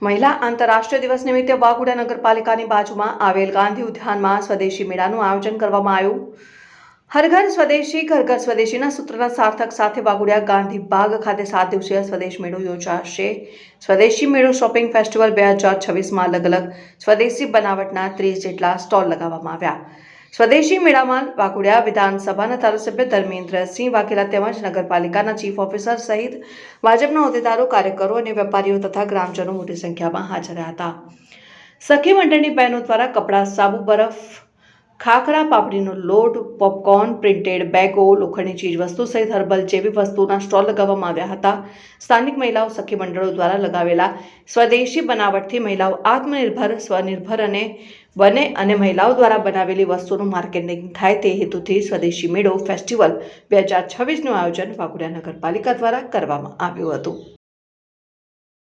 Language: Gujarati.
મહિલા આંતરરાષ્ટ્રીય દિવસ નિમિત્તે વાઘોડિયા નગરપાલિકાની બાજુમાં આવેલ ગાંધી ઉદ્યાનમાં સ્વદેશી મેળાનું આયોજન કરવામાં આવ્યું. હર ઘર સ્વદેશી ઘર ઘર સ્વદેશીના સૂત્રના સાર્થક સાથે વાઘોડિયા ગાંધી બાગ ખાતે 7 દિવસીય સ્વદેશ મેળો યોજાશે. સ્વદેશી મેળો શોપિંગ ફેસ્ટિવલ 2026માં અલગ અલગ સ્વદેશી બનાવટના 30 જેટલા સ્ટોલ લગાવવામાં આવ્યા. સ્વદેશી મેળામાં વાઘોડિયા વિધાનસભાના ધારાસભ્ય ધર્મેન્દ્રસિંહ વાઘેલા તેમજ નગરપાલિકાના ચીફ ઓફિસર સહિત ભાજપના હોદ્દેદારો, કાર્યકરો અને વેપારીઓ તથા ગ્રામજનો મોટી સંખ્યામાં હાજર રહ્યા હતા. સખી મંડળની બહેનો દ્વારા કપડાં, સાબુ, બરફ, ખાખરા, પાપડીનો લોટ, પોપકોર્ન, પ્રિન્ટેડ બેગો, લોખંડની ચીજવસ્તુ સહિત હર્બલ જેવી વસ્તુઓના સ્ટોલ લગાવવામાં આવ્યા હતા. સ્થાનિક મહિલાઓ સખી મંડળો દ્વારા લગાવેલા સ્વદેશી બનાવટથી મહિલાઓ આત્મનિર્ભર, સ્વનિર્ભર બને અને મહિલાઓ દ્વારા બનાવેલી વસ્તુનું માર્કેટિંગ થાય તે હેતુથી સ્વદેશી મેળો ફેસ્ટિવલ 2026નું આયોજન વાઘોડિયા નગરપાલિકા દ્વારા કરવામાં આવ્યું હતું.